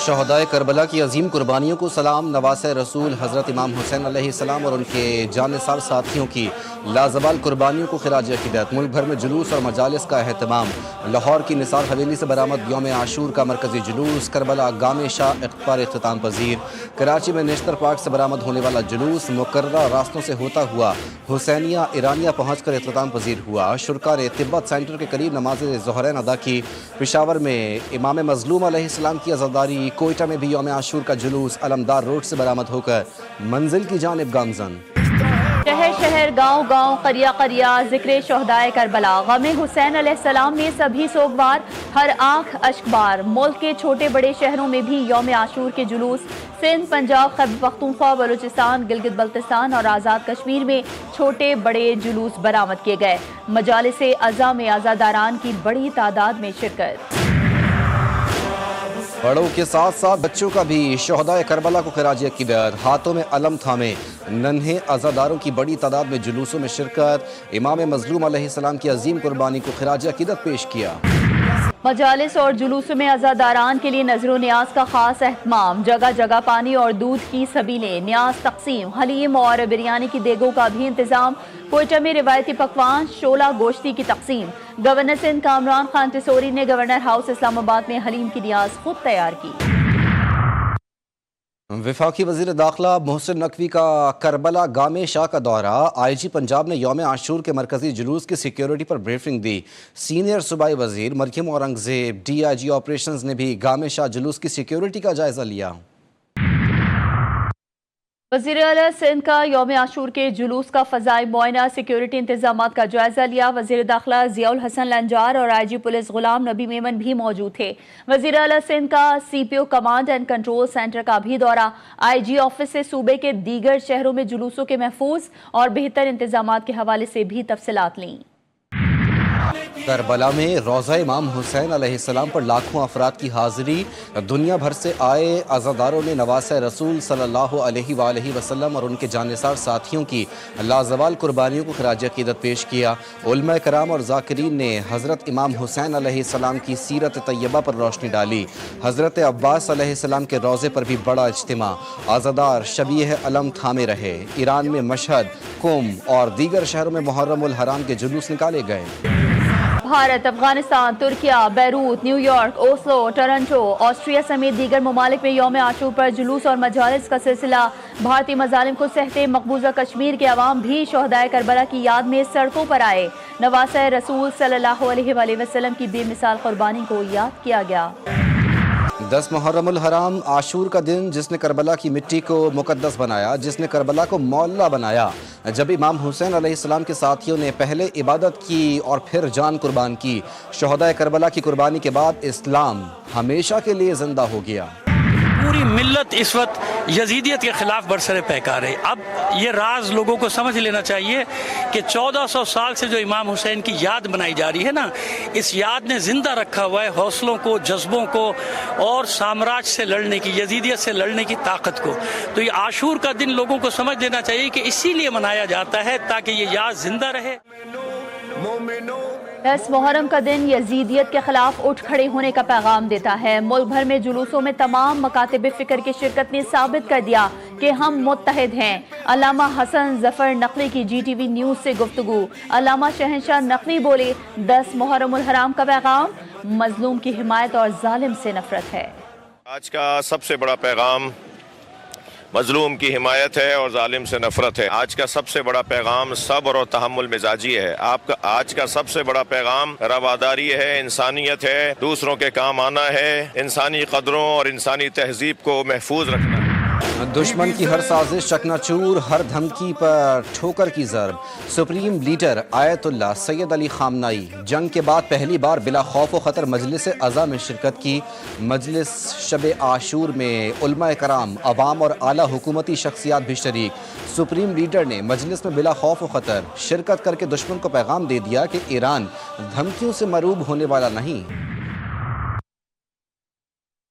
شہدائے کربلا کی عظیم قربانیوں کو سلام۔ نواسۂ رسول حضرت امام حسین علیہ السلام اور ان کے جانثار ساتھیوں کی لازوال قربانیوں کو خراج عقیدت۔ ملک بھر میں جلوس اور مجالس کا اہتمام۔ لاہور کی نثار حویلی سے برآمد یوم عاشور کا مرکزی جلوس۔ کربلا گام شاہ پر اختتام پذیر۔ کراچی میں نیشنل پارک سے برآمد ہونے والا جلوس مقررہ راستوں سے ہوتا ہوا حسینیہ ایرانیہ پہنچ کر اختتام پذیر ہوا۔ شرکا نے تبت سینٹر کے قریب نماز ظہرین ادا کی۔ پشاور میں امام مظلوم علیہ السلام کی عزاداری۔ کوئٹہ میں بھی یوم عاشور کا جلوس علمدار روڈ سے برآمد ہو کر منزل کی جانب گامزن۔ شہر شہر گاؤں گاؤں قریہ قریہ ذکر شہدائے کربلا۔ غم حسین علیہ السلام میں سبھی سوگوار، ہر آنکھ اشک بار۔ ملک کے چھوٹے بڑے شہروں میں بھی یوم عاشور کے جلوس۔ سندھ، پنجاب، خیبر پختونخوا، بلوچستان، گلگت بلتستان اور آزاد کشمیر میں چھوٹے بڑے جلوس برآمد کیے گئے۔ مجالس عزا میں عزاداران کی بڑی تعداد میں شرکت۔ بڑوں کے ساتھ ساتھ بچوں کا بھی شہدائے کربلا کو خراج عقیدت۔ ہاتھوں میں علم تھامے ننھے عزاداروں کی بڑی تعداد میں جلوسوں میں شرکت۔ امام مظلوم علیہ السلام کی عظیم قربانی کو خراج عقیدت پیش کیا۔ مجالس اور جلوسوں میں عزاداران کے لیے نذر و نیاز کا خاص اہتمام۔ جگہ جگہ پانی اور دودھ کی سبیلیں، نیاز تقسیم، حلیم اور بریانی کی دیگوں کا بھی انتظام۔ کوئٹہ میں روایتی پکوان شولہ گوشتی کی تقسیم۔ گورنر سندھ کامران خان ٹسوری نے گورنر ہاؤس اسلام آباد میں حلیم کی نیاز خود تیار کی۔ وفاقی وزیر داخلہ محسن نقوی کا کربلا گام شاہ کا دورہ۔ آئی جی پنجاب نے یوم عاشور کے مرکزی جلوس کی سیکیورٹی پر بریفنگ دی۔ سینئر صوبائی وزیر Maryam Aurangzeb D I G operations نے بھی گام شاہ جلوس کی سیکیورٹی کا جائزہ لیا۔ وزیر اعلیٰ سندھ کا یوم عاشور کے جلوس کا فضائی معائنہ، سیکیورٹی انتظامات کا جائزہ لیا۔ وزیر داخلہ ضیاء الحسن لنجار اور آئی جی پولیس غلام نبی میمن بھی موجود تھے۔ وزیر اعلیٰ سندھ کا سی پی او کمانڈ اینڈ کنٹرول سینٹر کا بھی دورہ۔ آئی جی آفس سے صوبے کے دیگر شہروں میں جلوسوں کے محفوظ اور بہتر انتظامات کے حوالے سے بھی تفصیلات لیں۔ کربلا میں روضہ امام حسین علیہ السلام پر لاکھوں افراد کی حاضری۔ دنیا بھر سے آئے عزاداروں نے نواسۂ رسول صلی اللہ علیہ وآلہ وسلم اور ان کے جانثار ساتھیوں کی لازوال قربانیوں کو خراج عقیدت پیش کیا۔ علماء کرام اور ذاکرین نے حضرت امام حسین علیہ السلام کی سیرت طیبہ پر روشنی ڈالی۔ حضرت عباس علیہ السلام کے روضے پر بھی بڑا اجتماع۔ عزادار شبیہ علم تھامے رہے۔ ایران میں مشہد، قم اور دیگر شہروں میں محرم الحرام کے جلوس نکالے گئے۔ Bharat, Afghanistan, Türkiye, Beirut, new York, Oslo, Toronto, Austria سمیت دیگر ممالک میں یوم عاشور پر جلوس اور مجالس کا سلسلہ۔ بھارتی مظالم کو سہتے مقبوضہ کشمیر کے عوام بھی شہدائے کربلا کی یاد میں سڑکوں پر آئے۔ نواسۂ رسول صلی اللہ علیہ وآلہ وسلم کی بے مثال قربانی کو یاد کیا گیا۔ 10 محرم الحرام عاشور کا دن، جس نے کربلا کی مٹی کو مقدس بنایا، جس نے کربلا کو معلیٰ بنایا۔ جب امام حسین علیہ السلام کے ساتھیوں نے پہلے عبادت کی اور پھر جان قربان کی۔ شہدائے کربلا کی قربانی کے بعد اسلام ہمیشہ کے لیے زندہ ہو گیا۔ پوری ملت اس وقت یزیدیت کے خلاف برسر پیکار ہے۔ اب یہ راز لوگوں کو سمجھ لینا چاہیے کہ 1400 سال سے جو امام حسین کی یاد بنائی جا رہی ہے نا، اس یاد نے زندہ رکھا ہوا ہے حوصلوں کو، جذبوں کو اور سامراج سے لڑنے کی، یزیدیت سے لڑنے کی طاقت کو۔ تو یہ عاشور کا دن لوگوں کو سمجھ لینا چاہیے کہ اسی لیے منایا جاتا ہے تاکہ یہ یاد زندہ رہے۔ 10 محرم کا دن یزیدیت کے خلاف اٹھ کھڑے ہونے کا پیغام دیتا ہے۔ ملک بھر میں جلوسوں میں تمام مکاتب فکر کی شرکت نے ثابت کر دیا کہ ہم متحد ہیں۔ علامہ حسن ظفر نقوی کی جی ٹی وی نیوز سے گفتگو۔ علامہ شہنشاہ نقوی بولے، 10 محرم الحرام کا پیغام مظلوم کی حمایت اور ظالم سے نفرت ہے۔ آج کا سب سے بڑا پیغام مظلوم کی حمایت ہے اور ظالم سے نفرت ہے۔ آج کا سب سے بڑا پیغام صبر اور تحمل مزاجی ہے۔ آج کا سب سے بڑا پیغام رواداری ہے، انسانیت ہے، دوسروں کے کام آنا ہے، انسانی قدروں اور انسانی تہذیب کو محفوظ رکھنا ہے۔ دشمن کی ہر سازش چکنا چور، ہر دھمکی پر ٹھوکر کی ضرب۔ سپریم لیڈر آیت اللہ سید علی خامنائی جنگ کے بعد پہلی بار بلا خوف و خطر مجلس عزا میں شرکت کی۔ مجلس شب عاشور میں علماء کرام، عوام اور اعلیٰ حکومتی شخصیات بھی شریک۔ سپریم لیڈر نے مجلس میں بلا خوف و خطر شرکت کر کے دشمن کو پیغام دے دیا کہ ایران دھمکیوں سے مروب ہونے والا نہیں۔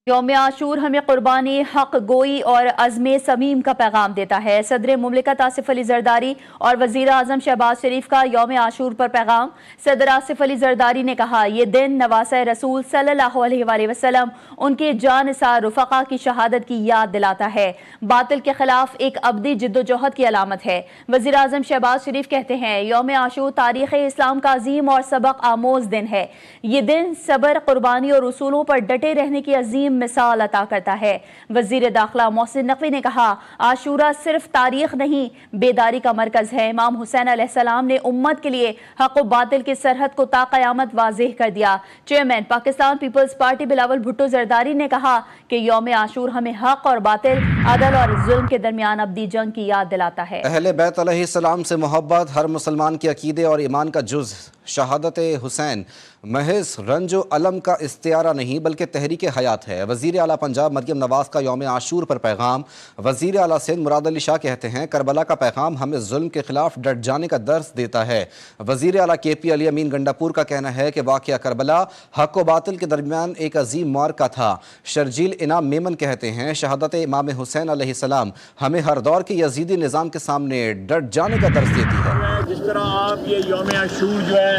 یوم عاشور ہمیں قربانی، حق گوئی اور عزم صمیم کا پیغام دیتا ہے۔ صدر مملکت آصف علی زرداری اور وزیر اعظم شہباز شریف کا یوم عاشور پر پیغام۔ صدر آصف علی زرداری نے کہا، یہ دن نواسۂ رسول صلی اللہ علیہ وآلہ وسلم ان کے جانثار رفقا کی شہادت کی یاد دلاتا ہے، باطل کے خلاف ایک ابدی جد و جہد کی علامت ہے۔ وزیر اعظم شہباز شریف کہتے ہیں، یوم عاشور تاریخ اسلام کا عظیم اور سبق آموز دن ہے۔ یہ دن صبر، قربانی اور اصولوں پر ڈٹے رہنے کی عظیم مثال عطا کرتا ہے۔ وزیر داخلہ محسن نقوی نے کہا، عاشورہ صرف تاریخ نہیں، بیداری کا مرکز ہے۔ امام حسین علیہ السلام نے امت کے لیے حق و باطل کی سرحد کو تا قیامت واضح کر دیا۔ چیئرمین پاکستان پیپلز پارٹی بلاول بھٹو زرداری نے کہا کہ یوم عاشور ہمیں حق اور باطل، عدل اور ظلم کے درمیان ابدی جنگ کی یاد دلاتا ہے۔ اہل بیت علیہ السلام سے محبت ہر مسلمان کے عقیدے اور ایمان کا جز۔ شہادت حسین محض رنج و علم کا استعارہ نہیں بلکہ تحریک حیات ہے۔ وزیر اعلیٰ پنجاب مریم نواز کا یوم عاشور پر پیغام۔ وزیر اعلیٰ سندھ مراد علی شاہ کہتے ہیں، کربلا کا پیغام ہمیں ظلم کے خلاف ڈٹ جانے کا درس دیتا ہے۔ وزیر اعلیٰ کے پی علی امین گنڈاپور کا کہنا ہے کہ واقعہ کربلا حق و باطل کے درمیان ایک عظیم معرکہ تھا۔ شرجیل انعام میمن کہتے ہیں، شہادت امام حسین علیہ السلام ہمیں ہر دور کے یزیدی نظام کے سامنے ڈٹ جانے کا درس دیتی ہے۔ جس طرح آپ یہ یوم عاشور جو ہے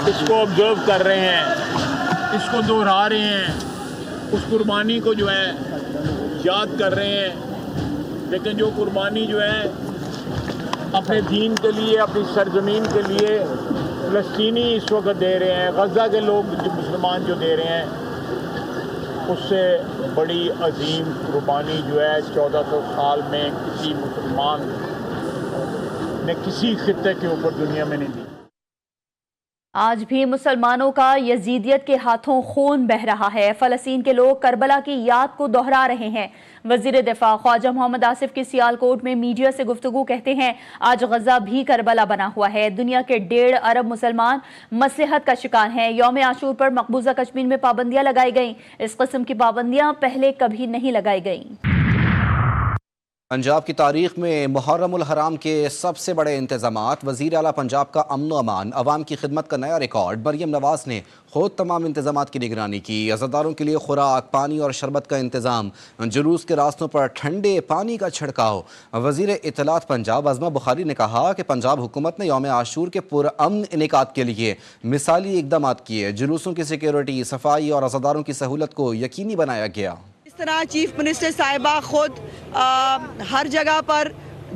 اس کو آبزرو کر رہے ہیں، اس کو دہرا رہے ہیں، اس قربانی کو جو ہے یاد کر رہے ہیں، لیکن جو قربانی جو ہے اپنے دین کے لیے، اپنی سرزمین کے لیے فلسطینی اس وقت دے رہے ہیں، غزہ کے لوگ جو مسلمان جو دے رہے ہیں، اس سے بڑی عظیم قربانی جو ہے 1400 سال میں کسی مسلمان نے کسی خطے کے اوپر دنیا میں نہیں دی۔ آج بھی مسلمانوں کا یزیدیت کے ہاتھوں خون بہہ رہا ہے۔ فلسطین کے لوگ کربلا کی یاد کو دہرا رہے ہیں۔ وزیر دفاع خواجہ محمد آصف کی سیالکوٹ میں میڈیا سے گفتگو کہتے ہیں، آج غزہ بھی کربلا بنا ہوا ہے۔ دنیا کے 1.5 ارب مسلمان مصلحت کا شکار ہیں۔ یوم عاشور پر مقبوضہ کشمیر میں پابندیاں لگائی گئیں۔ اس قسم کی پابندیاں پہلے کبھی نہیں لگائی گئیں۔ پنجاب کی تاریخ میں محرم الحرام کے سب سے بڑے انتظامات۔ وزیر اعلیٰ پنجاب کا امن و امان، عوام کی خدمت کا نیا ریکارڈ۔ مریم نواز نے خود تمام انتظامات کی نگرانی کی۔ عزاداروں کے لیے خوراک، پانی اور شربت کا انتظام، جلوس کے راستوں پر ٹھنڈے پانی کا چھڑکاؤ۔ وزیر اطلاعات پنجاب عظمہ بخاری نے کہا کہ پنجاب حکومت نے یوم عاشور کے پرامن انعقاد کے لیے مثالی اقدامات کیے۔ جلوسوں کی سیکیورٹی، صفائی اور عزاداروں کی سہولت کو یقینی بنایا گیا۔ اس طرح چیف منسٹر صاحبہ خود ہر جگہ پر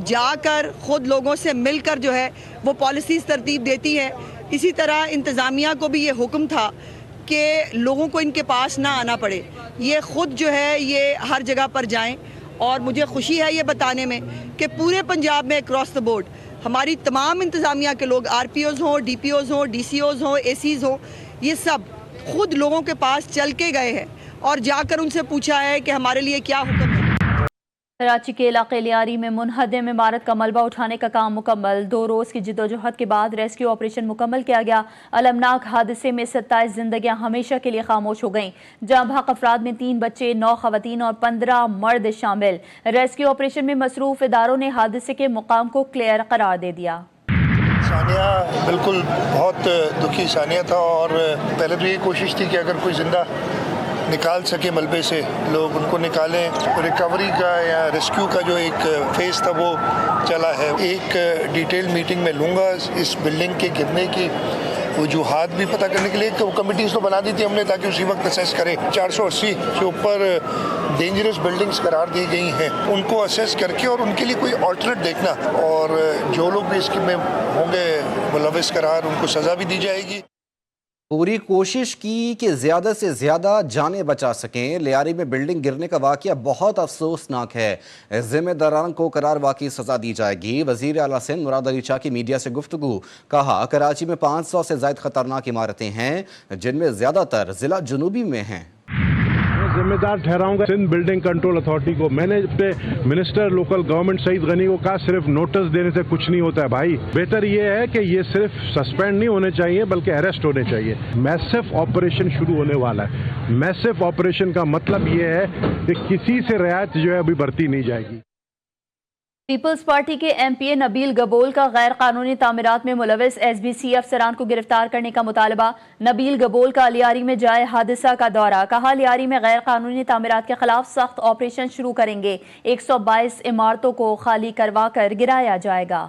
جا کر خود لوگوں سے مل کر جو ہے وہ پالیسیز ترتیب دیتی ہے۔ اسی طرح انتظامیہ کو بھی یہ حکم تھا کہ لوگوں کو ان کے پاس نہ آنا پڑے، یہ خود جو ہے یہ ہر جگہ پر جائیں۔ اور مجھے خوشی ہے یہ بتانے میں کہ پورے پنجاب میں اکراس دا بورڈ ہماری تمام انتظامیہ کے لوگ، آر پی اوز ہوں، ڈی پی اوز ہوں، ڈی سی اوز ہوں، اے سیز ہوں، یہ سب خود لوگوں کے پاس چل کے گئے ہیں اور جا کر ان سے پوچھا ہے کہ ہمارے لیے کیا حکم ہے۔ کراچی کے علاقے لیاری میں منہدم عمارت کا ملبہ اٹھانے کا کام مکمل۔ 2 روز کی جدوجہد کے بعد ریسکیو آپریشن مکمل کیا گیا۔ المناک حادثے میں 27 زندگیاں ہمیشہ کے لیے خاموش ہو گئیں۔ جاں بحق افراد میں 3 بچے، 9 خواتین اور 15 مرد شامل۔ ریسکیو آپریشن میں مصروف اداروں نے حادثے کے مقام کو کلیئر قرار دے دیا۔ ثانیہ بالکل بہت دکھی ثانیہ تھا، اور پہلے تو یہ کوشش تھی کہ اگر کوئی زندہ نکال سکے ملبے سے لوگ ان کو نکالیں۔ ریکوری کا یا ریسکیو کا جو ایک فیز تھا وہ چلا ہے۔ ایک ڈیٹیل میٹنگ میں لوں گا اس بلڈنگ کے گرنے کی وجوہات بھی پتہ کرنے کے لیے۔ کمیٹیز تو بنا دی تھی ہم نے تاکہ اسی وقت اسیس کریں۔ 480 سے اوپر ڈینجرس بلڈنگز قرار دی گئی ہیں، ان کو اسیس کر کے اور ان کے لیے کوئی آلٹرنیٹ دیکھنا، اور جو لوگ بھی اس میں ہوں گے ملوث قرار ان کو سزا بھی دی جائے گی۔ پوری کوشش کی کہ زیادہ سے زیادہ جانیں بچا سکیں۔ لیاری میں بلڈنگ گرنے کا واقعہ بہت افسوسناک ہے۔ ذمہ داران کو قرار واقعی سزا دی جائے گی۔ وزیر اعلیٰ سندھ مراد علی شاہ کی میڈیا سے گفتگو، کہا کراچی میں 500 سے زائد خطرناک عمارتیں ہیں جن میں زیادہ تر ضلع جنوبی میں ہیں۔ ذمہ دار ٹھہراؤں گا سندھ بلڈنگ کنٹرول اتھارٹی کو۔ میں نے اپنے minister local government Saeed Ghani کو کہا صرف نوٹس دینے سے کچھ نہیں ہوتا ہے بھائی، بہتر یہ ہے کہ یہ صرف سسپینڈ نہیں ہونے چاہیے بلکہ اریسٹ ہونے چاہیے۔ میسو آپریشن شروع ہونے والا ہے۔ میسو آپریشن کا مطلب یہ ہے کہ کسی سے رعایت جو ہے ابھی برتی نہیں جائے گی۔ پیپلز پارٹی کے ایم پی اے نبیل گبول کا غیر قانونی تعمیرات میں ملوث ایس بی سی افسران کو گرفتار کرنے کا مطالبہ۔ نبیل گبول کا لیاری میں جائے حادثہ کا دورہ، کہا لیاری میں غیر قانونی تعمیرات کے خلاف سخت آپریشن شروع کریں گے، 122 عمارتوں کو خالی کروا کر گرایا جائے گا۔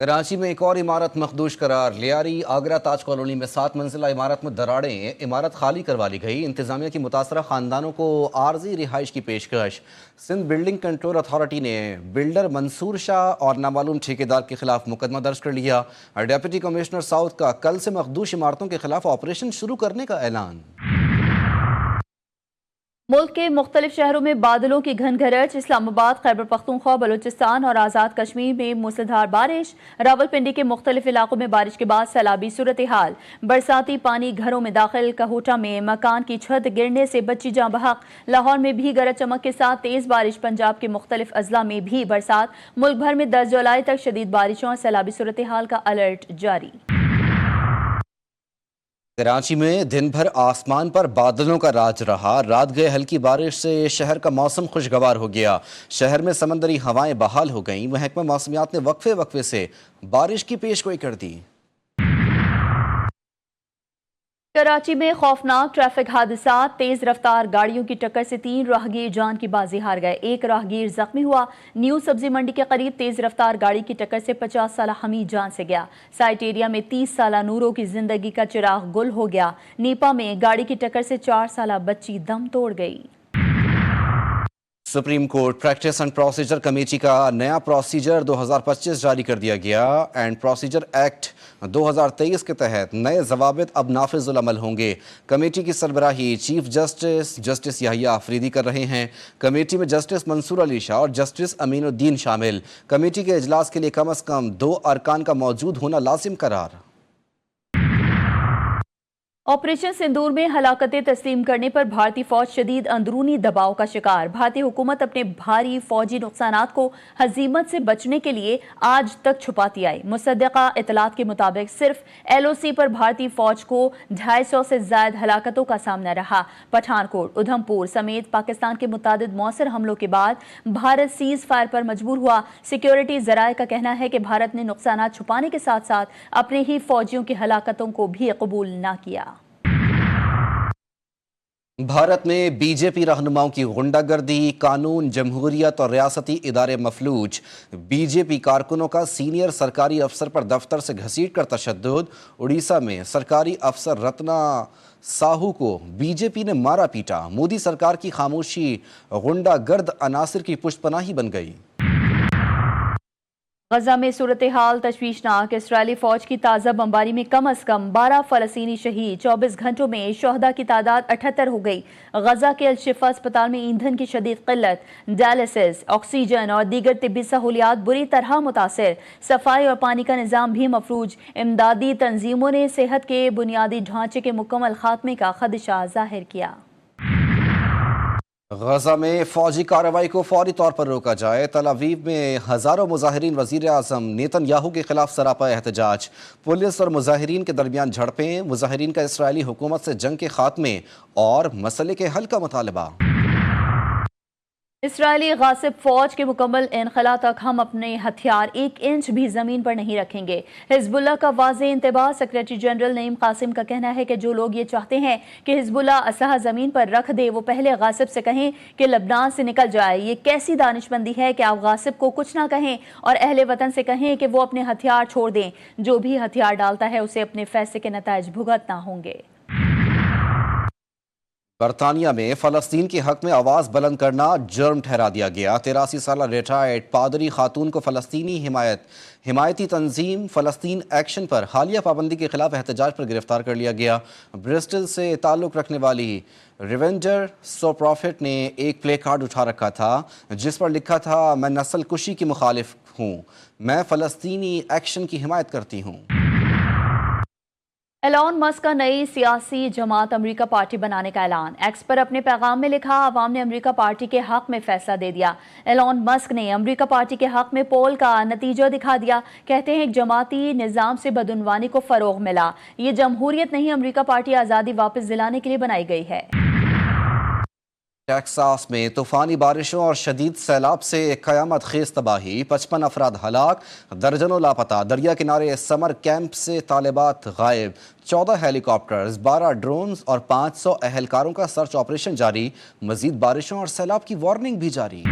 کراچی میں ایک اور عمارت مخدوش قرار، لیاری آگرہ تاج کالونی میں 7 منزلہ عمارت میں دراڑیں، عمارت خالی کروا لی گئی۔ انتظامیہ کی متاثرہ خاندانوں کو عارضی رہائش کی پیشکش۔ سندھ بلڈنگ کنٹرول اتھارٹی نے بلڈر منصور شاہ اور نامعلوم ٹھیکیدار کے خلاف مقدمہ درج کر لیا۔ ڈپٹی کمشنر ساؤتھ کا کل سے مخدوش عمارتوں کے خلاف آپریشن شروع کرنے کا اعلان۔ ملک کے مختلف شہروں میں بادلوں کی گھن گھرٹ، اسلام آباد، خیبر پختونخوا، بلوچستان اور آزاد کشمیر میں موسلادھار بارش، راولپنڈی کے مختلف علاقوں میں بارش کے بعد سیلابی صورتحال، برساتی پانی گھروں میں داخل، کہوٹہ میں مکان کی چھت گرنے سے بچی جاں بحق، لاہور میں بھی گرج چمک کے ساتھ تیز بارش، پنجاب کے مختلف اضلاع میں بھی برسات، ملک بھر میں 10 جولائی تک شدید بارشوں اور سیلابی صورتحال کا الرٹ جاری۔ کراچی میں دن بھر آسمان پر بادلوں کا راج رہا، رات گئے ہلکی بارش سے شہر کا موسم خوشگوار ہو گیا، شہر میں سمندری ہوائیں بحال ہو گئیں۔ محکمہ موسمیات نے وقفے سے بارش کی پیشگوئی کر دی۔ کراچی میں خوفناک ٹریفک حادثات، تیز رفتار گاڑیوں کی ٹکر سے 3 راہگیر جان کی بازی ہار گئے، ایک راہگیر زخمی ہوا۔ نیو سبزی منڈی کے قریب تیز رفتار گاڑی کی ٹکر سے 50 سالہ حمید جان سے گیا۔ سائٹ ایریا میں 30 سالہ نورو کی زندگی کا چراغ گل ہو گیا۔ نیپا میں گاڑی کی ٹکر سے 4 سالہ بچی دم توڑ گئی۔ Supreme court practice and procedure committee کا نیا پروسیجر 2025 جاری کر دیا گیا۔ اینڈ پروسیجر ایکٹ 2023 کے تحت نئے ضوابط اب نافذ العمل ہوں گے۔ کمیٹی کی سربراہی چیف جسٹس یحییٰ آفریدی کر رہے ہیں۔ کمیٹی میں جسٹس منصور علی شاہ اور جسٹس امین الدین شامل۔ کمیٹی کے اجلاس کے لیے کم از کم 2 ارکان کا موجود ہونا لازم قرار۔ آپریشن سندور میں ہلاکتیں تسلیم کرنے پر بھارتی فوج شدید اندرونی دباؤ کا شکار۔ بھارتی حکومت اپنے بھاری فوجی نقصانات کو ہزیمت سے بچنے کے لیے آج تک چھپاتی آئی۔ مصدقہ اطلاعات کے مطابق صرف ایل او سی پر بھارتی فوج کو 250 سے زائد ہلاکتوں کا سامنا رہا۔ پٹھان کوٹ، ادھم پور سمیت پاکستان کے متعدد مؤثر حملوں کے بعد بھارت سیز فائر پر مجبور ہوا۔ سیکیورٹی ذرائع کا کہنا ہے کہ بھارت نے نقصانات چھپانے کے ساتھ ساتھ اپنے ہی فوجیوں کی ہلاکتوں کو بھی قبول نہ کیا۔ بھارت میں بی جے پی رہنماؤں کی غنڈہ گردی، قانون، جمہوریت اور ریاستی ادارے مفلوج۔ بی جے پی کارکنوں کا سینئر سرکاری افسر پر دفتر سے گھسیٹ کر تشدد۔ اڑیسہ میں سرکاری افسر رتنا ساہو کو بی جے پی نے مارا پیٹا۔ مودی سرکار کی خاموشی غنڈہ گرد عناصر کی پشت پناہی بن گئی۔ غزہ میں صورتحال تشویشناک، اسرائیلی فوج کی تازہ بمباری میں کم از کم 12 فلسطینی شہید، 24 گھنٹوں میں شہداء کی تعداد 78 ہو گئی۔ غزہ کے الشفا اسپتال میں ایندھن کی شدید قلت، ڈائلسس، آکسیجن اور دیگر طبی سہولیات بری طرح متاثر، صفائی اور پانی کا نظام بھی مفلوج۔ امدادی تنظیموں نے صحت کے بنیادی ڈھانچے کے مکمل خاتمے کا خدشہ ظاہر کیا۔ غزہ میں فوجی کارروائی کو فوری طور پر روکا جائے۔ تل ابیب میں ہزاروں مظاہرین وزیر اعظم نیتن یاہو کے خلاف سراپا احتجاج۔ پولیس اور مظاہرین کے درمیان جھڑپیں، مظاہرین کا اسرائیلی حکومت سے جنگ کے خاتمے اور مسئلے کے حل کا مطالبہ۔ اسرائیلی غاصب فوج کے مکمل انخلا تک ہم اپنے ہتھیار 1 انچ بھی زمین پر نہیں رکھیں گے۔ حزب اللہ کا واضح انتباہ۔ سیکریٹری جنرل نعیم قاسم کا کہنا ہے کہ جو لوگ یہ چاہتے ہیں کہ حزب اللہ اسلحہ زمین پر رکھ دے، وہ پہلے غاصب سے کہیں کہ لبنان سے نکل جائے۔ یہ کیسی دانش مندی ہے کہ آپ غاصب کو کچھ نہ کہیں اور اہل وطن سے کہیں کہ وہ اپنے ہتھیار چھوڑ دیں۔ جو بھی ہتھیار ڈالتا ہے اسے اپنے فیصلے کے نتائج بھگتنا ہوں گے۔ برطانیہ میں فلسطین کے حق میں آواز بلند کرنا جرم ٹھہرا دیا گیا۔ 83 سالہ ریٹائرڈ پادری خاتون کو فلسطینی حمایتی تنظیم فلسطین ایکشن پر حالیہ پابندی کے خلاف احتجاج پر گرفتار کر لیا گیا۔ برسٹل سے تعلق رکھنے والی ریونجر سو پروفٹ نے ایک پلے کارڈ اٹھا رکھا تھا جس پر لکھا تھا، میں نسل کشی کی مخالف ہوں، میں فلسطینی ایکشن کی حمایت کرتی ہوں۔ ایلون مسک کا نئی سیاسی جماعت امریکہ پارٹی بنانے کا اعلان۔ ایکس پر اپنے پیغام میں لکھا، عوام نے امریکہ پارٹی کے حق میں فیصلہ دے دیا۔ ایلون مسک نے امریکہ پارٹی کے حق میں پول کا نتیجہ دکھا دیا۔ کہتے ہیں کہ جماعتی نظام سے بدعنوانی کو فروغ ملا۔ یہ جمہوریت نہیں، امریکہ پارٹی آزادی واپس دلانے کے لیے بنائی گئی ہے۔ ٹیکساس میں طوفانی بارشوں اور شدید سیلاب سے قیامت خیز تباہی، 55 افراد ہلاک، درجنوں لاپتہ، دریا کنارے سمر کیمپ سے طالبات غائب، 14 ہیلی کاپٹرز، 12 ڈرونز اور 500 اہلکاروں کا سرچ آپریشن جاری، مزید بارشوں اور سیلاب کی وارننگ بھی جاری۔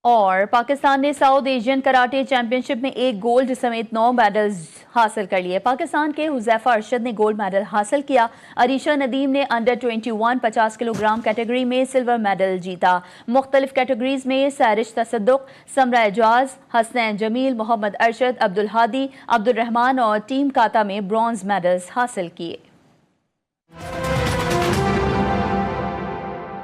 اور پاکستان نے ساؤتھ ایشین کراٹے چیمپئن شپ میں 1 گولڈ سمیت 9 میڈلز حاصل کر لیے۔ پاکستان کے حذیفہ ارشد نے گولڈ میڈل حاصل کیا۔ عریشہ ندیم نے انڈر 21 50 کلو گرام کیٹیگری میں سلور میڈل جیتا۔ مختلف کیٹیگریز میں سیرش تصدق، سمرہ اعجاز، حسنین جمیل، محمد ارشد، عبدالہادی، عبدالرحمان اور ٹیم کاتا میں برونز میڈلز حاصل کیے۔